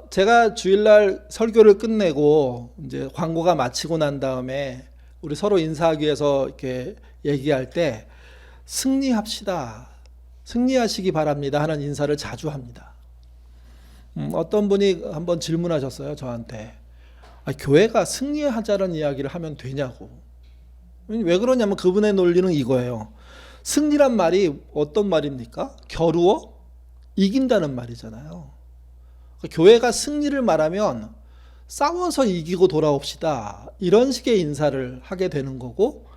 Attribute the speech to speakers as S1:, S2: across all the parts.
S1: 제가 주일날 설교를 끝내고 이제 광고가 마치고 난 다음에 우리 서로 인사하기 위해서 이렇게 얘기할 때 승리합시다, 승리하시기 바랍니다 하는 인사를 자주 합니다. 어떤 분이 한번 질문하셨어요, 저한테. 교회가 승리하자는 이야기를 하면 되냐고. 왜 그러냐면 그분의 논리는 이거예요. 승리란 말이 어떤 말입니까? 겨루어 이긴다는 말이잖아요. 교회가 승리를 말하면 싸워서 이기고 돌아옵시다, 이런 식의 인사를 하게 되는 거고,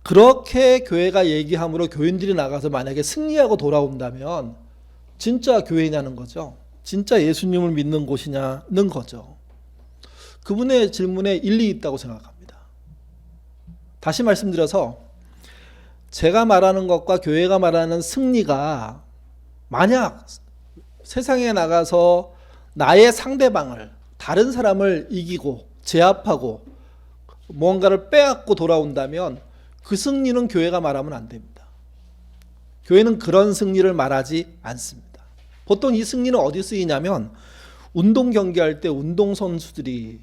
S1: 그렇게 교회가 얘기함으로 교인들이 나가서 만약에 승리하고 돌아온다면 진짜 교회냐는 거죠. 진짜 예수님을 믿는 곳이냐는 거죠. 그분의 질문에 일리 있다고 생각합니다. 다시 말씀드려서 제가 말하는 것과 교회가 말하는 승리가 만약 세상에 나가서 나의 상대방을, 다른 사람을 이기고 제압하고 뭔가를 빼앗고 돌아온다면 그 승리는 교회가 말하면 안 됩니다. 교회는 그런 승리를 말하지 않습니다. 보통 이 승리는 어디 쓰이냐면 운동 경기할 때 운동선수들이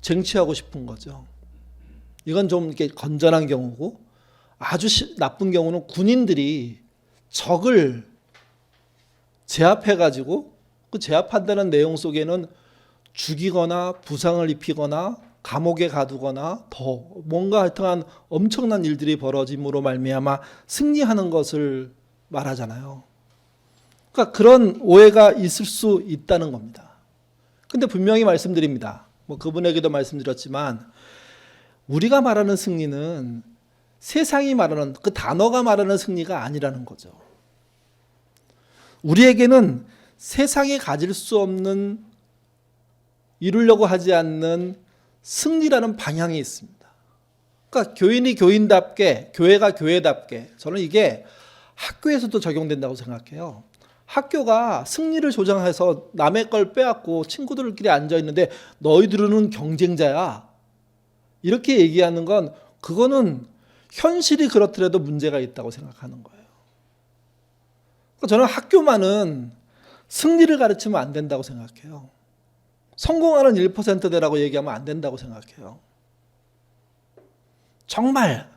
S1: 쟁취하고 싶은 거죠. 이건 좀 이렇게 건전한 경우고, 아주 나쁜 경우는 군인들이 적을 제압해가지고 그 제압한다는 내용 속에는 죽이거나 부상을 입히거나 감옥에 가두거나 더 뭔가 하여튼 엄청난 일들이 벌어짐으로 말미암아 승리하는 것을 말하잖아요. 그러니까 그런 오해가 있을 수 있다는 겁니다. 근데 분명히 말씀드립니다. 그분에게도 말씀드렸지만 우리가 말하는 승리는 세상이 말하는 그 단어가 말하는 승리가 아니라는 거죠. 우리에게는 세상이 가질 수 없는, 이루려고 하지 않는 승리라는 방향이 있습니다. 그러니까 교인이 교인답게, 교회가 교회답게, 저는 이게 학교에서도 적용된다고 생각해요. 학교가 승리를 조장해서 남의 걸 빼앗고 친구들끼리 앉아있는데 너희들은 경쟁자야, 이렇게 얘기하는 건, 그거는 현실이 그렇더라도 문제가 있다고 생각하는 거예요. 그러니까 저는 학교만은 승리를 가르치면 안 된다고 생각해요. 성공하는 1%대라고 얘기하면 안 된다고 생각해요. 정말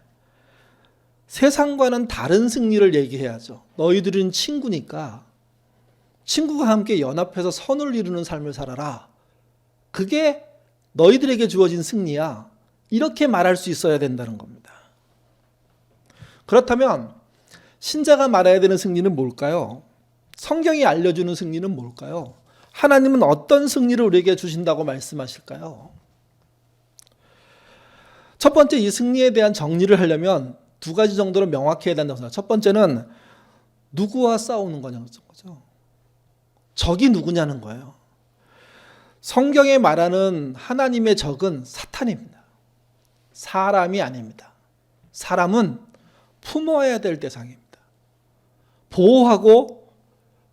S1: 세상과는 다른 승리를 얘기해야죠. 너희들은 친구니까 친구가 함께 연합해서 선을 이루는 삶을 살아라, 그게 너희들에게 주어진 승리야, 이렇게 말할 수 있어야 된다는 겁니다. 그렇다면 신자가 말해야 되는 승리는 뭘까요? 성경이 알려주는 승리는 뭘까요? 하나님은 어떤 승리를 우리에게 주신다고 말씀하실까요? 첫 번째, 이 승리에 대한 정리를 하려면 두 가지 정도로 명확해야 된다고 생각합니다. 첫 번째는 누구와 싸우는 거냐는 거죠. 적이 누구냐는 거예요. 성경에 말하는 하나님의 적은 사탄입니다. 사람이 아닙니다. 사람은 품어야 될 대상입니다. 보호하고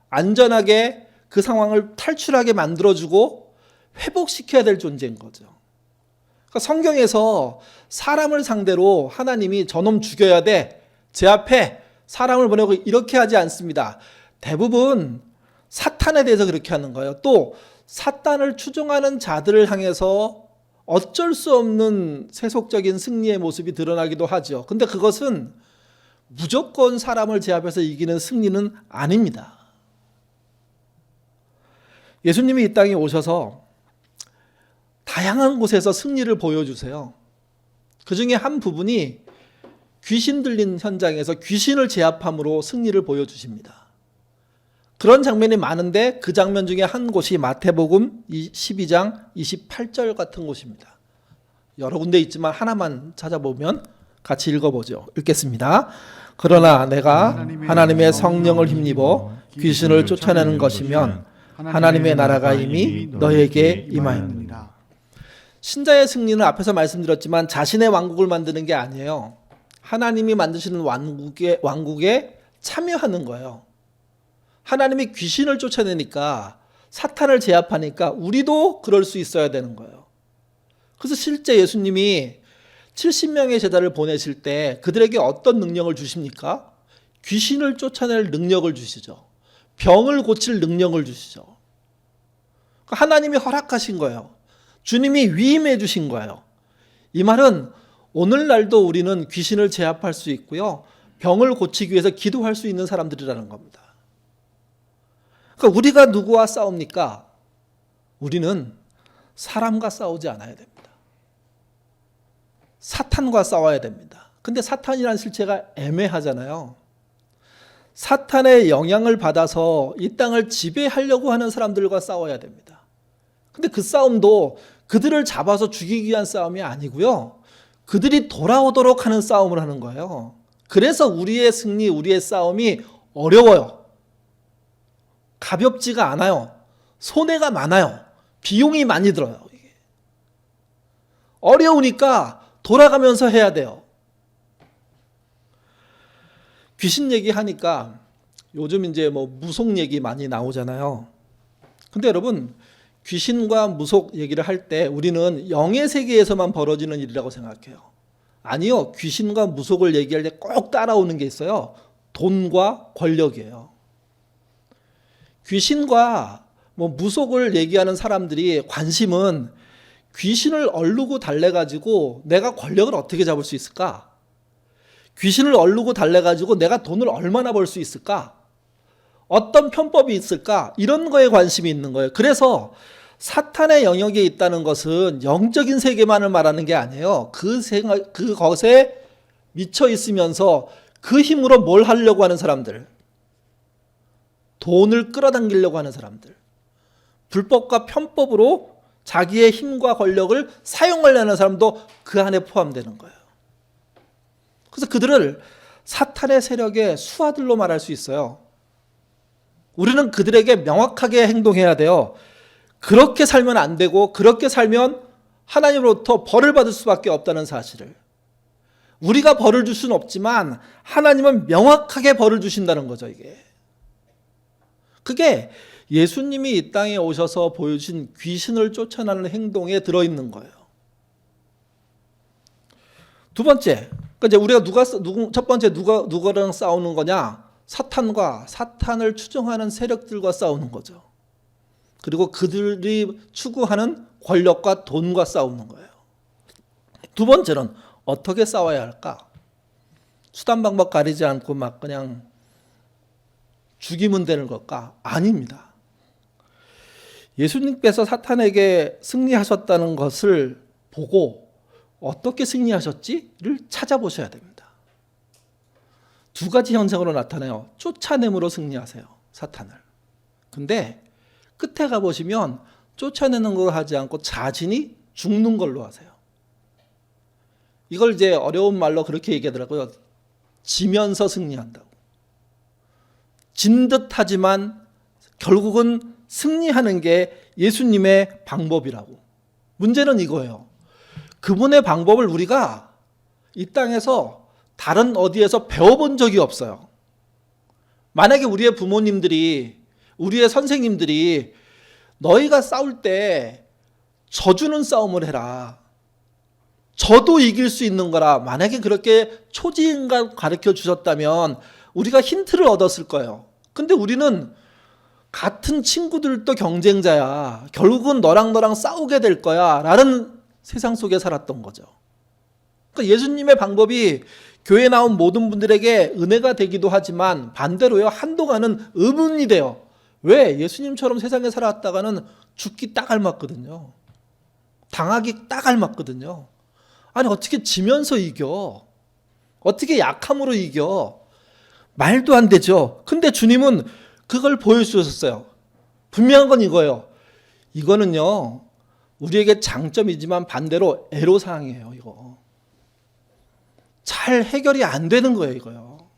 S1: 안전하게 그 상황을 탈출하게 만들어주고 회복시켜야 될 존재인 거죠. 그러니까 성경에서 사람을 상대로 하나님이 저놈 죽여야 돼, 제압해, 사람을 보내고 이렇게 하지 않습니다. 대부분 사탄에 대해서 그렇게 하는 거예요. 또 사탄을 추종하는 자들을 향해서 어쩔 수 없는 세속적인 승리의 모습이 드러나기도 하죠. 근데 그것은 무조건 사람을 제압해서 이기는 승리는 아닙니다. 예수님이 이 땅에 오셔서 다양한 곳에서 승리를 보여주세요. 그 중에 한 부분이 귀신 들린 현장에서 귀신을 제압함으로 승리를 보여주십니다. 그런 장면이 많은데 그 장면 중에 한 곳이 마태복음 12장 28절 같은 곳입니다. 여러 군데 있지만 하나만 찾아보면 같이 읽어보죠. 읽겠습니다. 그러나 내가 하나님의 성령을 힘입어 귀신을 쫓아내는 것이면 하나님의 나라가 이미 너에게 임하였느니라. 신자의 승리는 앞에서 말씀드렸지만 자신의 왕국을 만드는 게 아니에요. 하나님이 만드시는 왕국에 참여하는 거예요. 하나님이 귀신을 쫓아내니까, 사탄을 제압하니까 우리도 그럴 수 있어야 되는 거예요. 그래서 실제 예수님이 70명의 제자를 보내실 때 그들에게 어떤 능력을 주십니까? 귀신을 쫓아낼 능력을 주시죠. 병을 고칠 능력을 주시죠. 하나님이 허락하신 거예요. 주님이 위임해 주신 거예요. 이 말은 오늘날도 우리는 귀신을 제압할 수 있고요. 병을 고치기 위해서 기도할 수 있는 사람들이라는 겁니다. 그러니까 우리가 누구와 싸웁니까? 우리는 사람과 싸우지 않아야 됩니다. 사탄과 싸워야 됩니다. 근데 사탄이라는 실체가 애매하잖아요. 사탄의 영향을 받아서 이 땅을 지배하려고 하는 사람들과 싸워야 됩니다. 근데 그 싸움도 그들을 잡아서 죽이기 위한 싸움이 아니고요. 그들이 돌아오도록 하는 싸움을 하는 거예요. 그래서 우리의 승리, 우리의 싸움이 어려워요. 가볍지가 않아요. 손해가 많아요. 비용이 많이 들어요. 이게. 어려우니까 돌아가면서 해야 돼요. 귀신 얘기하니까 요즘 이제 뭐 무속 얘기 많이 나오잖아요. 근데 여러분, 귀신과 무속 얘기를 할 때 우리는 영의 세계에서만 벌어지는 일이라고 생각해요. 아니요. 귀신과 무속을 얘기할 때 꼭 따라오는 게 있어요. 돈과 권력이에요. 귀신과 뭐 무속을 얘기하는 사람들이 관심은 귀신을 얼르고 달래가지고 내가 권력을 어떻게 잡을 수 있을까? 귀신을 얼르고 달래가지고 내가 돈을 얼마나 벌 수 있을까? 어떤 편법이 있을까? 이런 거에 관심이 있는 거예요. 그래서 사탄의 영역에 있다는 것은 영적인 세계만을 말하는 게 아니에요. 그것에 미쳐 있으면서 그 힘으로 뭘 하려고 하는 사람들, 돈을 끌어당기려고 하는 사람들, 불법과 편법으로 자기의 힘과 권력을 사용하려는 사람도 그 안에 포함되는 거예요. 그래서 그들을 사탄의 세력의 수하들로 말할 수 있어요. 우리는 그들에게 명확하게 행동해야 돼요. 그렇게 살면 안 되고 그렇게 살면 하나님으로부터 벌을 받을 수밖에 없다는 사실을. 우리가 벌을 줄 수는 없지만 하나님은 명확하게 벌을 주신다는 거죠. 이게. 그게 예수님이 이 땅에 오셔서 보여주신 귀신을 쫓아내는 행동에 들어있는 거예요. 두 번째, 그러니까 이제 우리가 첫 번째 누구랑 싸우는 거냐? 사탄과 사탄을 추종하는 세력들과 싸우는 거죠. 그리고 그들이 추구하는 권력과 돈과 싸우는 거예요. 두 번째는 어떻게 싸워야 할까? 수단 방법 가리지 않고 막 그냥 죽이면 되는 걸까? 아닙니다. 예수님께서 사탄에게 승리하셨다는 것을 보고 어떻게 승리하셨지를 찾아보셔야 됩니다. 두 가지 현상으로 나타나요. 쫓아냄으로 승리하세요. 사탄을. 근데 끝에 가보시면 쫓아내는 걸 하지 않고 자신이 죽는 걸로 하세요. 이걸 이제 어려운 말로 그렇게 얘기하더라고요. 지면서 승리한다고. 진 듯하지만 결국은 승리하는 게 예수님의 방법이라고. 문제는 이거예요. 그분의 방법을 우리가 이 땅에서 다른 어디에서 배워본 적이 없어요. 만약에 우리의 부모님들이, 우리의 선생님들이 너희가 싸울 때 져주는 싸움을 해라. 져도 이길 수 있는 거라. 만약에 그렇게 초지인간 가르쳐 주셨다면 우리가 힌트를 얻었을 거예요. 근데 우리는 같은 친구들도 경쟁자야. 결국은 너랑 싸우게 될 거야. 라는 세상 속에 살았던 거죠. 그러니까 예수님의 방법이 교회에 나온 모든 분들에게 은혜가 되기도 하지만 반대로요. 한동안은 의문이 돼요. 왜? 예수님처럼 세상에 살았다가는 죽기 딱 알맞거든요. 당하기 딱 알맞거든요. 아니 어떻게 지면서 이겨? 어떻게 약함으로 이겨? 말도 안 되죠. 근데 주님은 그걸 보여주셨어요. 분명한 건 이거예요. 이거는요. 우리에게 장점이지만 반대로 애로사항이에요. 이거. 잘 해결이 안 되는 거예요. 이거요.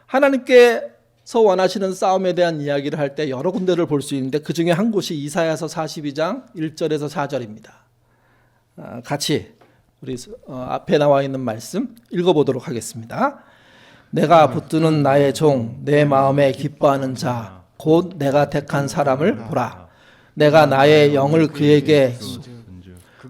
S1: 하나님께서 원하시는 싸움에 대한 이야기를 할 때 여러 군데를 볼 수 있는데 그 중에 한 곳이 이사야서 42장 1절에서 4절입니다. 같이 우리 앞에 나와 있는 말씀 읽어보도록 하겠습니다. 내가 붙드는 나의 종, 내 마음에 기뻐하는 자, 곧 내가 택한 사람을 보라. 내가 나의 영을 그에게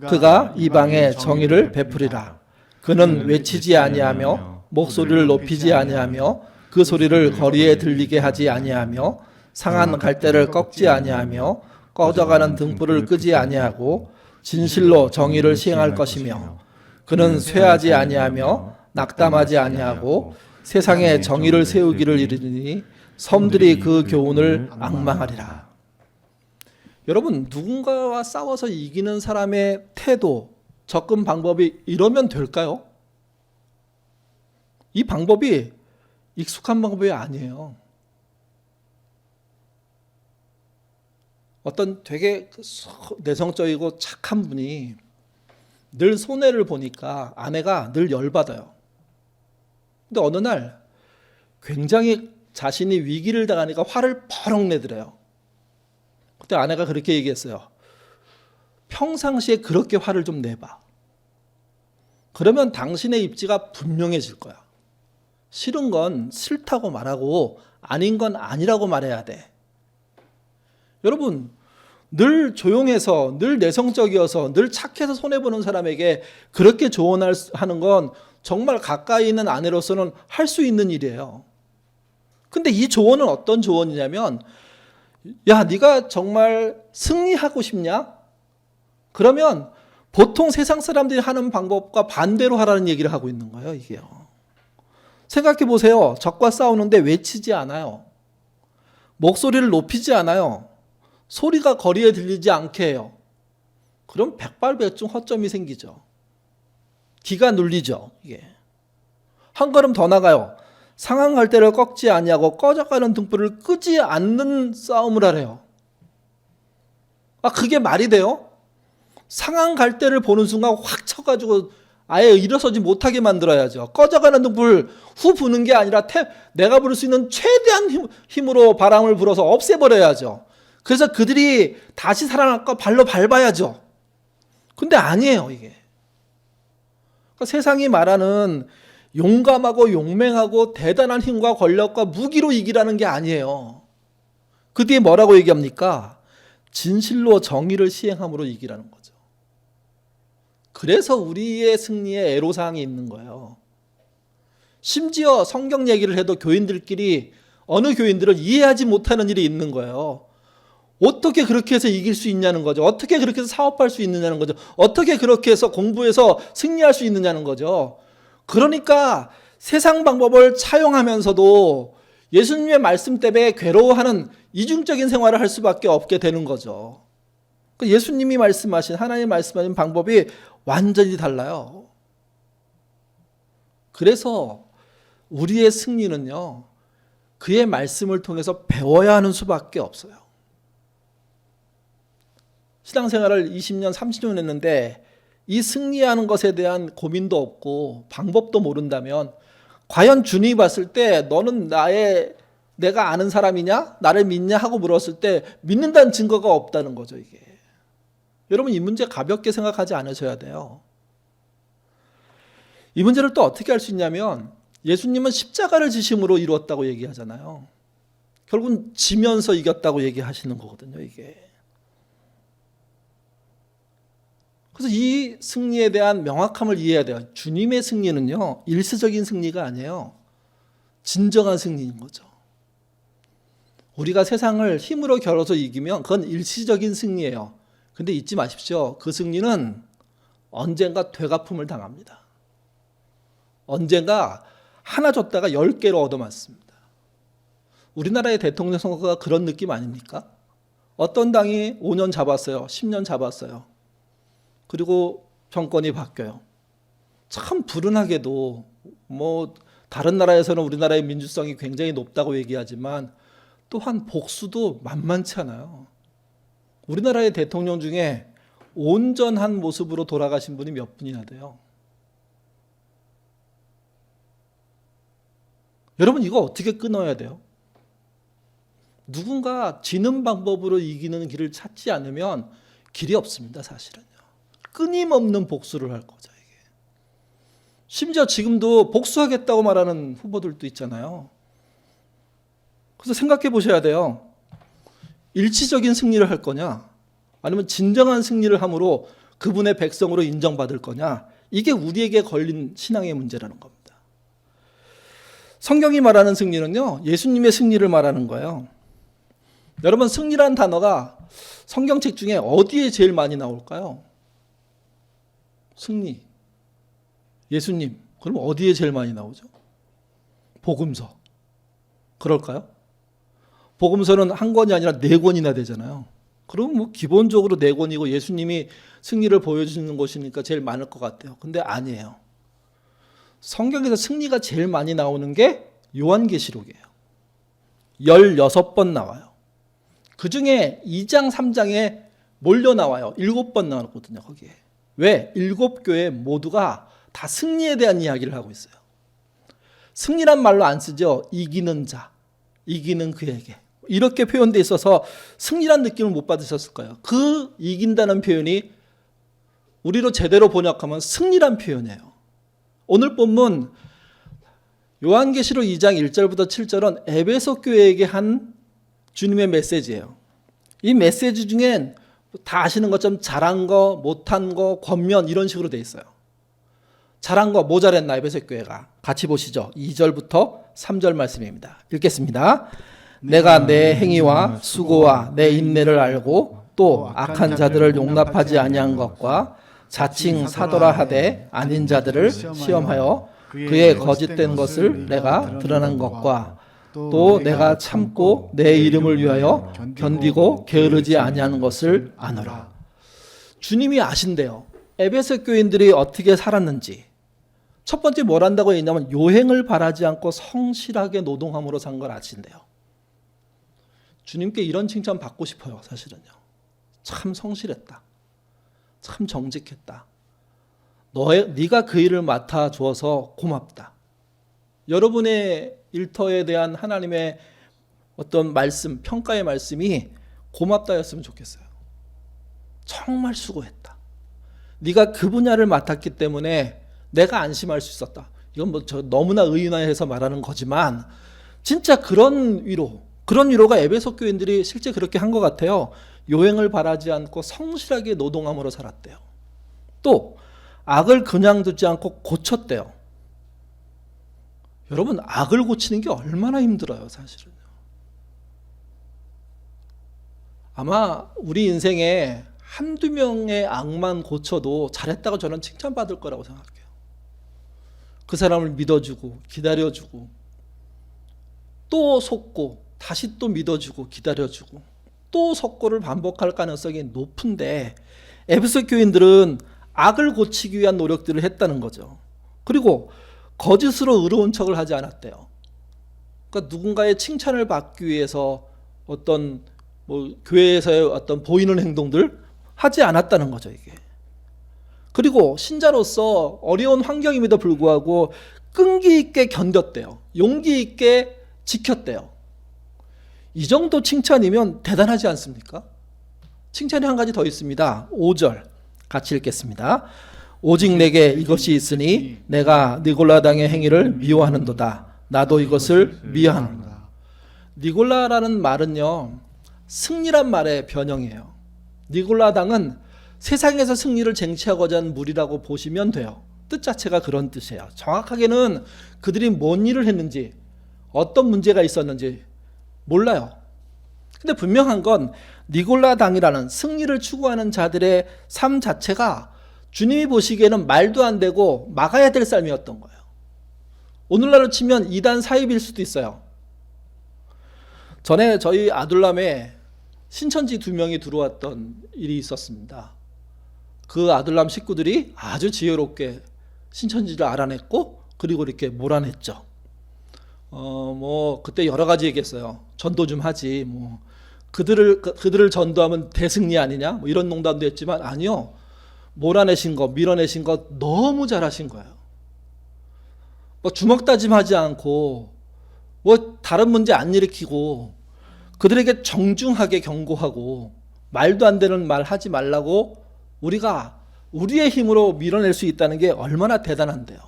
S1: 그가 이방에 정의를 베풀이라. 그는 외치지 아니하며 목소리를 높이지 아니하며 그 소리를 거리에 들리게 하지 아니하며 상한 갈대를 꺾지 아니하며 꺼져가는 등불을 끄지 아니하고 진실로 정의를 시행할 것이며 그는 쇠하지 아니하며 낙담하지 아니하고 세상에 정의를 세우기를 이르니 섬들이 그 교훈을 앙망하리라. 여러분, 누군가와 싸워서 이기는 사람의 태도, 접근 방법이 이러면 될까요? 이 방법이 익숙한 방법이 아니에요. 어떤 되게 내성적이고 착한 분이 늘 손해를 보니까 아내가 늘 열받아요. 근데 어느 날 굉장히 자신이 위기를 당하니까 화를 버럭 내더래요. 그때 아내가 그렇게 얘기했어요. 평상시에 그렇게 화를 좀 내봐. 그러면 당신의 입지가 분명해질 거야. 싫은 건 싫다고 말하고 아닌 건 아니라고 말해야 돼. 여러분, 늘 조용해서 늘 내성적이어서 늘 착해서 손해보는 사람에게 그렇게 조언하는 건 정말 가까이 있는 아내로서는 할 수 있는 일이에요. 근데 이 조언은 어떤 조언이냐면, 야, 네가 정말 승리하고 싶냐? 그러면 보통 세상 사람들이 하는 방법과 반대로 하라는 얘기를 하고 있는 거예요, 이게요. 생각해 보세요. 적과 싸우는데 외치지 않아요. 목소리를 높이지 않아요. 소리가 거리에 들리지 않게 해요. 그럼 백발백중 허점이 생기죠. 기가 눌리죠. 이게. 한 걸음 더 나가요. 상한 갈대를 꺾지 아니하고 꺼져가는 등불을 끄지 않는 싸움을 하래요. 아, 그게 말이 돼요? 상한 갈대를 보는 순간 확 쳐가지고 아예 일어서지 못하게 만들어야죠. 꺼져가는 등불 후 부는 게 아니라 내가 부를 수 있는 최대한 힘으로 바람을 불어서 없애버려야죠. 그래서 그들이 다시 살아날 거 발로 밟아야죠. 근데 아니에요, 이게. 그러니까 세상이 말하는 용감하고 용맹하고 대단한 힘과 권력과 무기로 이기라는 게 아니에요. 그 뒤에 뭐라고 얘기합니까? 진실로 정의를 시행함으로 이기라는 거죠. 그래서 우리의 승리에 애로사항이 있는 거예요. 심지어 성경 얘기를 해도 교인들끼리 어느 교인들은 이해하지 못하는 일이 있는 거예요. 어떻게 그렇게 해서 이길 수 있냐는 거죠. 어떻게 그렇게 해서 사업할 수 있느냐는 거죠. 어떻게 그렇게 해서 공부해서 승리할 수 있느냐는 거죠. 그러니까 세상 방법을 차용하면서도 예수님의 말씀 때문에 괴로워하는 이중적인 생활을 할 수밖에 없게 되는 거죠. 예수님이 말씀하신, 하나님 말씀하신 방법이 완전히 달라요. 그래서 우리의 승리는요, 그의 말씀을 통해서 배워야 하는 수밖에 없어요. 신앙생활을 20년, 30년 했는데 이 승리하는 것에 대한 고민도 없고 방법도 모른다면 과연 주님이 봤을 때 너는 내가 아는 사람이냐? 나를 믿냐? 하고 물었을 때 믿는다는 증거가 없다는 거죠, 이게. 여러분, 이 문제 가볍게 생각하지 않으셔야 돼요. 이 문제를 또 어떻게 할 수 있냐면 예수님은 십자가를 지심으로 이루었다고 얘기하잖아요. 결국은 지면서 이겼다고 얘기하시는 거거든요, 이게. 그래서 이 승리에 대한 명확함을 이해해야 돼요. 주님의 승리는요, 일시적인 승리가 아니에요. 진정한 승리인 거죠. 우리가 세상을 힘으로 겨뤄서 이기면 그건 일시적인 승리예요. 근데 잊지 마십시오. 그 승리는 언젠가 되갚음을 당합니다. 언젠가 하나 줬다가 10개로 얻어맞습니다. 우리나라의 대통령 선거가 그런 느낌 아닙니까? 어떤 당이 5년 잡았어요. 10년 잡았어요. 그리고 정권이 바뀌어요. 참 불운하게도 다른 나라에서는 우리나라의 민주성이 굉장히 높다고 얘기하지만 또한 복수도 만만치 않아요. 우리나라의 대통령 중에 온전한 모습으로 돌아가신 분이 몇 분이나 돼요. 여러분, 이거 어떻게 끊어야 돼요? 누군가 지는 방법으로 이기는 길을 찾지 않으면 길이 없습니다, 사실은요. 끊임없는 복수를 할 거죠, 이게. 심지어 지금도 복수하겠다고 말하는 후보들도 있잖아요. 그래서 생각해 보셔야 돼요. 일시적인 승리를 할 거냐? 아니면 진정한 승리를 함으로 그분의 백성으로 인정받을 거냐? 이게 우리에게 걸린 신앙의 문제라는 겁니다. 성경이 말하는 승리는요, 예수님의 승리를 말하는 거예요. 여러분, 승리라는 단어가 성경책 중에 어디에 제일 많이 나올까요? 승리, 예수님, 그럼 어디에 제일 많이 나오죠? 복음서. 그럴까요? 복음서는 한 권이 아니라 4권이나 되잖아요. 그럼 뭐 기본적으로 4권이고 예수님이 승리를 보여주는 것이니까 제일 많을 것 같아요. 근데 아니에요. 성경에서 승리가 제일 많이 나오는 게 요한계시록이에요. 16번 나와요. 그 중에 2장, 3장에 몰려 나와요. 7번 나왔거든요, 거기에. 왜? 7교회 모두가 다 승리에 대한 이야기를 하고 있어요. 승리란 말로 안 쓰죠. 이기는 자, 이기는 그에게. 이렇게 표현되어 있어서 승리란 느낌을 못 받으셨을 거예요. 그 이긴다는 표현이 우리로 제대로 번역하면 승리란 표현이에요. 오늘 본문 요한계시록 2장 1절부터 7절은 에베소 교회에게 한 주님의 메시지예요. 이 메시지 중엔 다 아시는 것처럼 잘한 거, 못한 거, 권면 이런 식으로 돼 있어요. 잘한 거 뭐 잘했나 에베소 교회가. 같이 보시죠. 2절부터 3절 말씀입니다. 읽겠습니다. 내가 내 행위와 수고와 내 인내를 알고 또 악한 자들을 용납하지 아니한 것과 자칭 사도라 하되 아닌 자들을 시험하여 그의 거짓된 것을 내가 드러난 것과 또 내가 참고 내 이름을 위하여 견디고 게으르지 아니하는 것을 아노라. 주님이 아신대요. 에베소 교인들이 어떻게 살았는지. 첫 번째 뭘 한다고 했냐면 요행을 바라지 않고 성실하게 노동함으로 산 걸 아신대요. 주님께 이런 칭찬 받고 싶어요. 사실은요. 참 성실했다. 참 정직했다. 네가 그 일을 맡아주어서 고맙다. 여러분의 일터에 대한 하나님의 어떤 말씀, 평가의 말씀이 고맙다였으면 좋겠어요. 정말 수고했다. 네가 그 분야를 맡았기 때문에 내가 안심할 수 있었다. 이건 뭐 너무나 의인화해서 말하는 거지만 진짜 그런 위로가 에베소 교인들이 실제 그렇게 한 것 같아요. 요행을 바라지 않고 성실하게 노동함으로 살았대요. 또 악을 그냥 두지 않고 고쳤대요. 여러분, 악을 고치는 게 얼마나 힘들어요, 사실은요. 아마 우리 인생에 한두 명의 악만 고쳐도 잘했다고 저는 칭찬받을 거라고 생각해요. 그 사람을 믿어주고 기다려주고 또 속고 다시 또 믿어주고 기다려주고 또 속고를 반복할 가능성이 높은데 에베소 교인들은 악을 고치기 위한 노력들을 했다는 거죠. 그리고 거짓으로 의로운 척을 하지 않았대요. 그러니까 누군가의 칭찬을 받기 위해서 어떤 교회에서의 어떤 보이는 행동들 하지 않았다는 거죠, 이게. 그리고 신자로서 어려운 환경임에도 불구하고 끈기 있게 견뎠대요. 용기 있게 지켰대요. 이 정도 칭찬이면 대단하지 않습니까? 칭찬이 한 가지 더 있습니다. 5절 같이 읽겠습니다. 오직 내게 이것이 있으니 내가 니골라당의 행위를 미워하는도다. 나도 이것을 미워하는도다. 니골라라는 말은요, 승리란 말의 변형이에요. 니골라당은 세상에서 승리를 쟁취하고자 하는 무리라고 보시면 돼요. 뜻 자체가 그런 뜻이에요. 정확하게는 그들이 뭔 일을 했는지 어떤 문제가 있었는지 몰라요. 근데 분명한 건 니골라당이라는 승리를 추구하는 자들의 삶 자체가 주님이 보시기에는 말도 안 되고 막아야 될 삶이었던 거예요. 오늘날로 치면 이단 사입일 수도 있어요. 전에 저희 아둘람에 신천지 2명이 들어왔던 일이 있었습니다. 그 아둘람 식구들이 아주 지혜롭게 신천지를 알아냈고 그리고 이렇게 몰아냈죠. 그때 여러 가지 얘기했어요. 전도 좀 하지. 그들을 전도하면 대승리 아니냐? 이런 농담도 했지만 아니요. 몰아내신 거, 밀어내신 거 너무 잘하신 거예요. 주먹 다짐하지 않고 다른 문제 안 일으키고 그들에게 정중하게 경고하고 말도 안 되는 말 하지 말라고 우리가 우리의 힘으로 밀어낼 수 있다는 게 얼마나 대단한데요.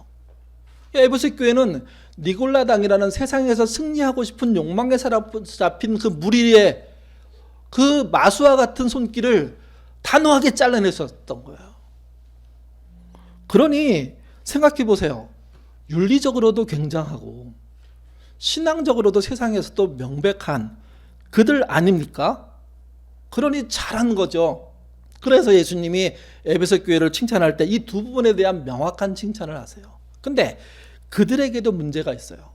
S1: 에베소 교회는 니골라당이라는 세상에서 승리하고 싶은 욕망에 사로잡힌 그 무리의 그 마수와 같은 손길을 단호하게 잘라냈었던 거예요. 그러니 생각해 보세요. 윤리적으로도 굉장하고 신앙적으로도 세상에서도 명백한 그들 아닙니까? 그러니 잘한 거죠. 그래서 예수님이 에베소 교회를 칭찬할 때 이 두 부분에 대한 명확한 칭찬을 하세요. 근데 그들에게도 문제가 있어요.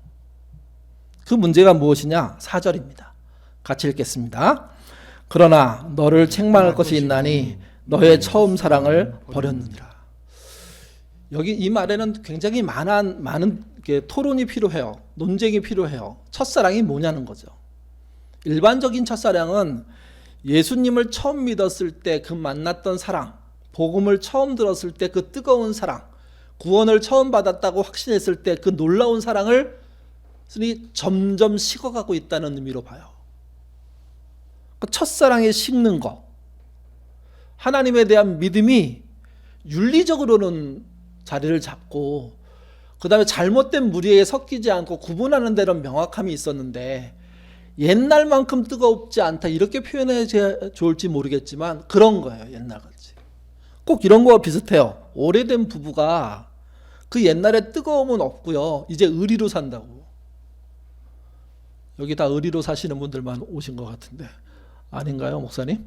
S1: 그 문제가 무엇이냐? 4절입니다. 같이 읽겠습니다. 그러나 너를 책망할 것이 있나니 너의 처음 사랑을 버렸느니라. 여기 이 말에는 굉장히 많은 토론이 필요해요. 논쟁이 필요해요. 첫사랑이 뭐냐는 거죠. 일반적인 첫사랑은 예수님을 처음 믿었을 때 그 만났던 사랑, 복음을 처음 들었을 때 그 뜨거운 사랑, 구원을 처음 받았다고 확신했을 때 그 놀라운 사랑을 점점 식어가고 있다는 의미로 봐요. 첫사랑에 식는 거, 하나님에 대한 믿음이 윤리적으로는 자리를 잡고 그 다음에 잘못된 무리에 섞이지 않고 구분하는 데는 명확함이 있었는데 옛날만큼 뜨겁지 않다 이렇게 표현해야 좋을지 모르겠지만 그런 거예요. 옛날같이 꼭 이런 거와 비슷해요. 오래된 부부가 그 옛날에 뜨거움은 없고요, 이제 의리로 산다고. 여기 다 의리로 사시는 분들만 오신 것 같은데 아닌가요, 목사님?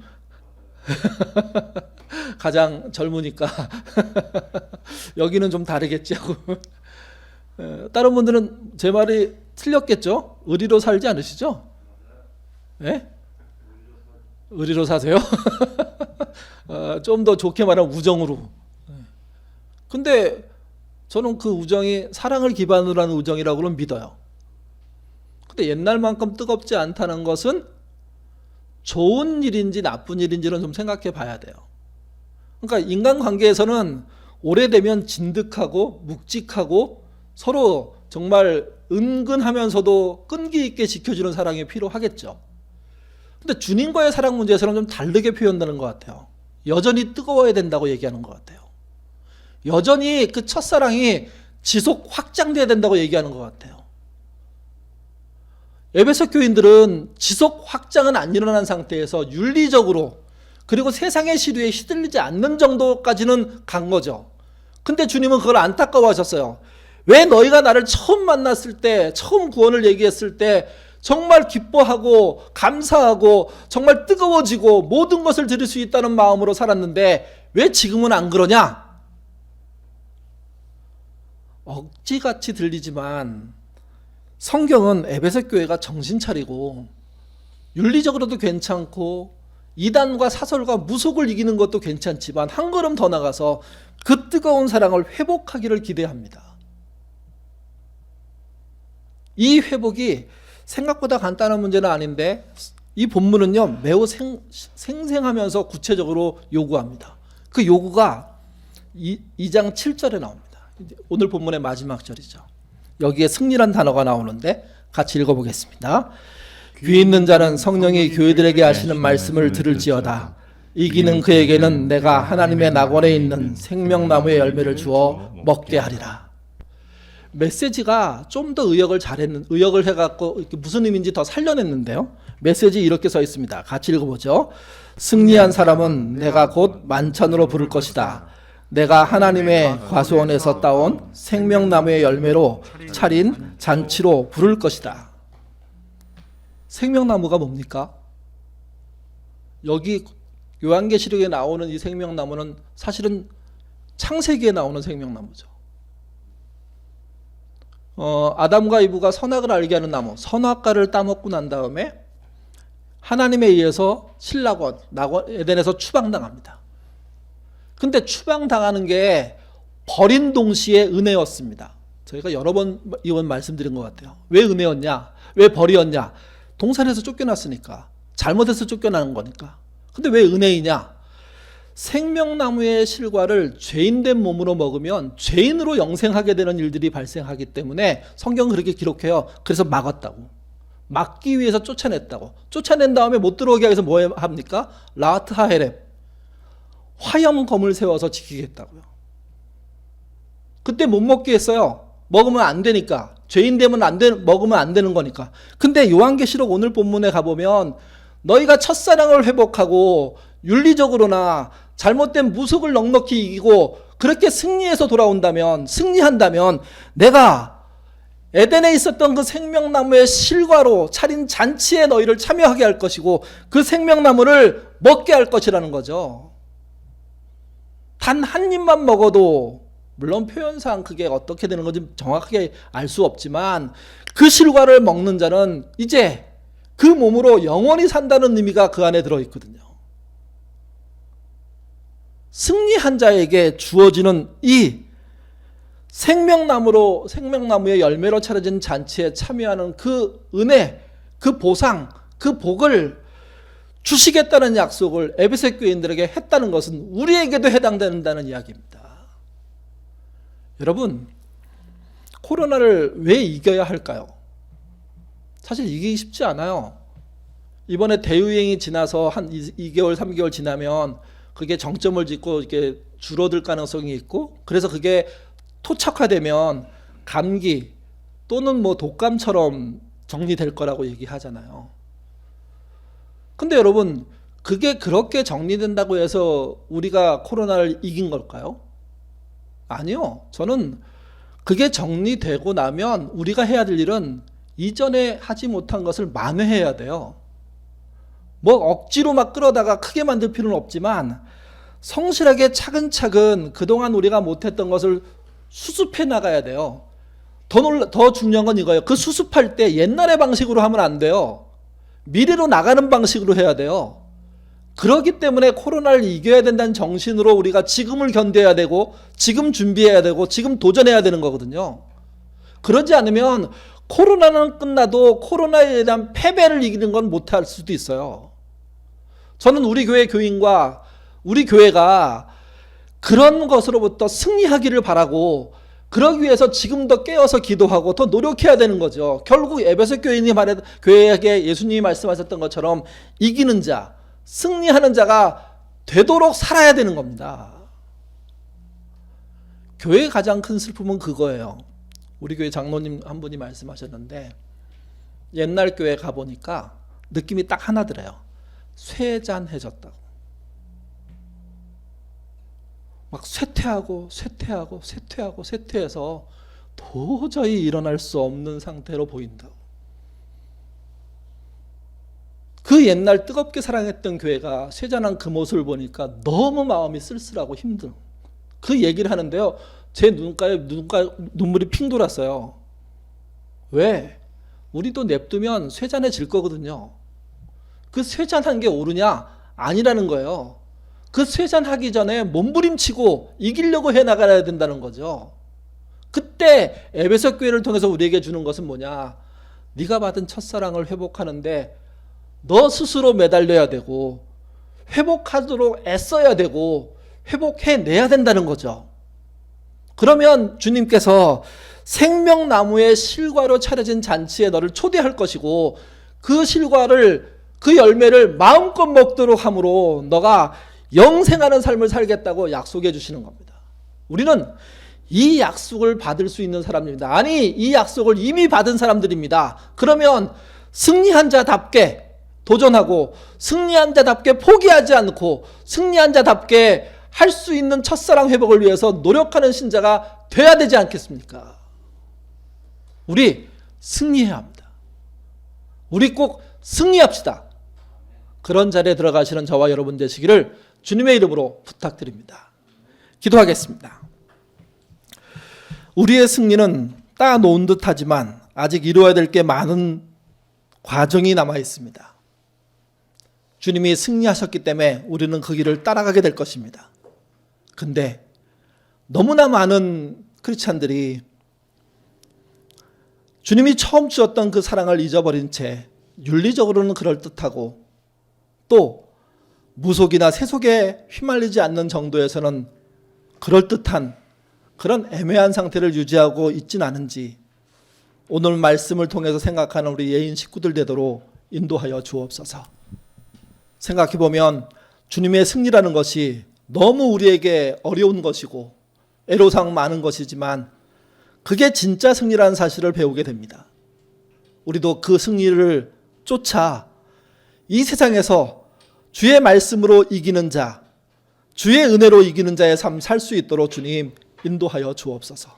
S1: 가장 젊으니까 여기는 좀 다르겠지 하고 다른 분들은 제 말이 틀렸겠죠? 의리로 살지 않으시죠? 네? 의리로 사세요? 좀 더 좋게 말하면 우정으로. 근데 저는 그 우정이 사랑을 기반으로 하는 우정이라고는 믿어요. 근데 옛날만큼 뜨겁지 않다는 것은 좋은 일인지 나쁜 일인지는 좀 생각해 봐야 돼요. 그러니까 인간관계에서는 오래되면 진득하고 묵직하고 서로 정말 은근하면서도 끈기 있게 지켜주는 사랑이 필요하겠죠. 근데 주님과의 사랑 문제에서는 좀 다르게 표현되는 것 같아요. 여전히 뜨거워야 된다고 얘기하는 것 같아요. 여전히 그 첫사랑이 지속 확장돼야 된다고 얘기하는 것 같아요. 에베소 교인들은 지속 확장은 안 일어난 상태에서 윤리적으로 그리고 세상의 시류에 휘둘리지 않는 정도까지는 간 거죠. 근데 주님은 그걸 안타까워하셨어요. 왜 너희가 나를 처음 만났을 때, 처음 구원을 얘기했을 때 정말 기뻐하고 감사하고 정말 뜨거워지고 모든 것을 드릴 수 있다는 마음으로 살았는데 왜 지금은 안 그러냐? 억지같이 들리지만 성경은 에베소 교회가 정신 차리고 윤리적으로도 괜찮고 이단과 사설과 무속을 이기는 것도 괜찮지만 한 걸음 더 나가서 그 뜨거운 사랑을 회복하기를 기대합니다. 이 회복이 생각보다 간단한 문제는 아닌데 이 본문은요 매우 생생하면서 구체적으로 요구합니다. 그 요구가 2장 7절에 나옵니다. 오늘 본문의 마지막 절이죠. 여기에 승리란 단어가 나오는데 같이 읽어보겠습니다. 귀 있는 자는 성령이 교회들에게 하시는 말씀을 들을지어다. 이기는 그에게는 내가 하나님의 낙원에 있는 생명나무의 열매를 주어 먹게 하리라. 메시지가 좀 더 의역을 해갖고 무슨 의미인지 더 살려냈는데요. 메시지 이렇게 써 있습니다. 같이 읽어보죠. 승리한 사람은 내가 곧 만찬으로 부를 것이다. 내가 하나님의 과수원에서 따온 생명나무의 열매로 차린 잔치로 부를 것이다. 생명나무가 뭡니까? 여기 요한계시록에 나오는 이 생명나무는 사실은 창세기에 나오는 생명나무죠. 아담과 이브가 선악을 알게 하는 나무, 선악과를 따먹고 난 다음에 하나님에 의해서 신라권, 에덴에서 추방당합니다. 근데 추방당하는 게 버린 동시에 은혜였습니다. 저희가 여러 번 이번 말씀드린 것 같아요. 왜 은혜였냐? 왜 벌이었냐? 동산에서 쫓겨났으니까. 잘못해서 쫓겨나는 거니까. 근데 왜 은혜이냐? 생명나무의 실과를 죄인된 몸으로 먹으면 죄인으로 영생하게 되는 일들이 발생하기 때문에 성경은 그렇게 기록해요. 그래서 막았다고. 막기 위해서 쫓아냈다고. 쫓아낸 다음에 못 들어오게 하기 위해서 뭐 합니까? 라하트 하헤렙. 화염검을 세워서 지키겠다고요. 그때 못 먹게 했어요. 먹으면 안 되니까. 죄인 되면 먹으면 안 되는 거니까. 근데 요한계시록 오늘 본문에 가보면 너희가 첫사랑을 회복하고 윤리적으로나 잘못된 무속을 넉넉히 이기고 그렇게 승리한다면 내가 에덴에 있었던 그 생명나무의 실과로 차린 잔치에 너희를 참여하게 할 것이고 그 생명나무를 먹게 할 것이라는 거죠. 단 한 입만 먹어도 물론 표현상 그게 어떻게 되는 건지 정확하게 알 수 없지만 그 실과를 먹는 자는 이제 그 몸으로 영원히 산다는 의미가 그 안에 들어있거든요. 승리한 자에게 주어지는 이 생명나무의 열매로 차려진 잔치에 참여하는 그 은혜, 그 보상, 그 복을 주시겠다는 약속을 에베소 교인들에게 했다는 것은 우리에게도 해당된다는 이야기입니다. 여러분, 코로나를 왜 이겨야 할까요? 사실 이기기 쉽지 않아요. 이번에 대유행이 지나서 한 2개월, 3개월 지나면 그게 정점을 짓고 이렇게 줄어들 가능성이 있고, 그래서 그게 토착화되면 감기 또는 뭐 독감처럼 정리될 거라고 얘기하잖아요. 근데 여러분, 그게 그렇게 정리된다고 해서 우리가 코로나를 이긴 걸까요? 아니요. 저는 그게 정리되고 나면 우리가 해야 될 일은 이전에 하지 못한 것을 만회해야 돼요. 뭐 억지로 막 끌어다가 크게 만들 필요는 없지만 성실하게 차근차근 그동안 우리가 못했던 것을 수습해 나가야 돼요. 더 중요한 건 이거예요. 그 수습할 때 옛날의 방식으로 하면 안 돼요. 미래로 나가는 방식으로 해야 돼요. 그렇기 때문에 코로나를 이겨야 된다는 정신으로 우리가 지금을 견뎌야 되고 지금 준비해야 되고 지금 도전해야 되는 거거든요. 그러지 않으면 코로나는 끝나도 코로나에 대한 패배를 이기는 건 못할 수도 있어요. 저는 우리 교회 교인과 우리 교회가 그런 것으로부터 승리하기를 바라고 그러기 위해서 지금 더 깨어서 기도하고 더 노력해야 되는 거죠. 결국 에베소 교회에게 예수님이 말씀하셨던 것처럼 이기는 자, 승리하는 자가 되도록 살아야 되는 겁니다. 교회의 가장 큰 슬픔은 그거예요. 우리 교회 장로님 한 분이 말씀하셨는데 옛날 교회 가보니까 느낌이 딱 하나 들어요. 쇠잔해졌다고. 막 쇠퇴해서 도저히 일어날 수 없는 상태로 보인다고. 그 옛날 뜨겁게 사랑했던 교회가 쇠잔한 그 모습을 보니까 너무 마음이 쓸쓸하고 힘든 그 얘기를 하는데요. 제 눈가에 눈물이 핑 돌았어요. 왜? 우리도 냅두면 쇠잔해질 거거든요. 그 쇠잔한 게 옳으냐? 아니라는 거예요. 그 쇠잔하기 전에 몸부림치고 이기려고 해나가야 된다는 거죠. 그때 에베소 교회를 통해서 우리에게 주는 것은 뭐냐? 네가 받은 첫사랑을 회복하는데 너 스스로 매달려야 되고 회복하도록 애써야 되고 회복해내야 된다는 거죠. 그러면 주님께서 생명나무의 실과로 차려진 잔치에 너를 초대할 것이고 그 실과를 그 열매를 마음껏 먹도록 함으로 너가 영생하는 삶을 살겠다고 약속해 주시는 겁니다. 우리는 이 약속을 받을 수 있는 사람입니다. 아니, 이 약속을 이미 받은 사람들입니다. 그러면 승리한 자답게 도전하고 승리한 자답게 포기하지 않고 승리한 자답게 할 수 있는 첫사랑 회복을 위해서 노력하는 신자가 돼야 되지 않겠습니까? 우리 승리해야 합니다. 우리 꼭 승리합시다. 그런 자리에 들어가시는 저와 여러분 되시기를 주님의 이름으로 부탁드립니다. 기도하겠습니다. 우리의 승리는 따놓은 듯하지만 아직 이루어야 될 게 많은 과정이 남아 있습니다. 주님이 승리하셨기 때문에 우리는 그 길을 따라가게 될 것입니다. 근데 너무나 많은 크리스찬들이 주님이 처음 주었던 그 사랑을 잊어버린 채 윤리적으로는 그럴듯하고 또 무속이나 세속에 휘말리지 않는 정도에서는 그럴듯한 그런 애매한 상태를 유지하고 있진 않은지 오늘 말씀을 통해서 생각하는 우리 예인 식구들 되도록 인도하여 주옵소서. 생각해보면 주님의 승리라는 것이 너무 우리에게 어려운 것이고 애로사항 많은 것이지만 그게 진짜 승리라는 사실을 배우게 됩니다. 우리도 그 승리를 쫓아 이 세상에서 주의 말씀으로 이기는 자, 주의 은혜로 이기는 자의 삶 살 수 있도록 주님 인도하여 주옵소서.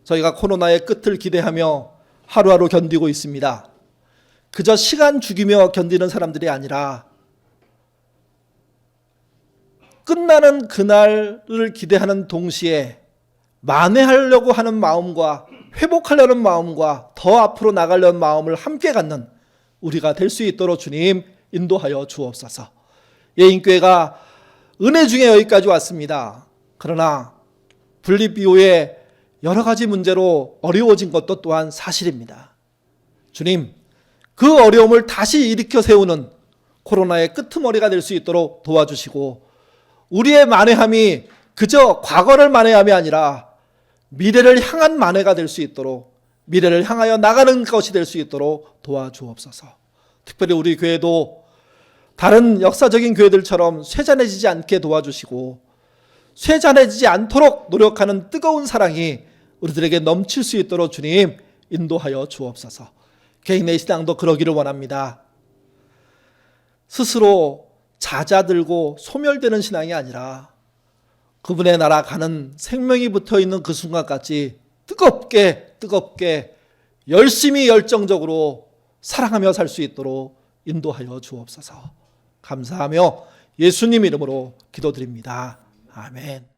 S1: 저희가 코로나의 끝을 기대하며 하루하루 견디고 있습니다. 그저 시간 죽이며 견디는 사람들이 아니라 끝나는 그날을 기대하는 동시에 만회하려고 하는 마음과 회복하려는 마음과 더 앞으로 나가려는 마음을 함께 갖는 우리가 될 수 있도록 주님 인도하여 주옵소서. 예인교회가 은혜 중에 여기까지 왔습니다. 그러나 분립 이후에 여러 가지 문제로 어려워진 것도 또한 사실입니다. 주님, 그 어려움을 다시 일으켜 세우는 코로나의 끄트머리가 될 수 있도록 도와주시고, 우리의 만회함이 그저 과거를 만회함이 아니라 미래를 향한 만회가 될 수 있도록, 미래를 향하여 나가는 것이 될 수 있도록 도와주옵소서. 특별히 우리 교회도 다른 역사적인 교회들처럼 쇠잔해지지 않게 도와주시고, 쇠잔해지지 않도록 노력하는 뜨거운 사랑이 우리들에게 넘칠 수 있도록 주님 인도하여 주옵소서. 개인의 신앙도 그러기를 원합니다. 스스로 잦아들고 소멸되는 신앙이 아니라 그분의 나라 가는 생명이 붙어있는 그 순간까지 뜨겁게 열심히 열정적으로 사랑하며 살 수 있도록 인도하여 주옵소서. 감사하며 예수님 이름으로 기도드립니다. 아멘.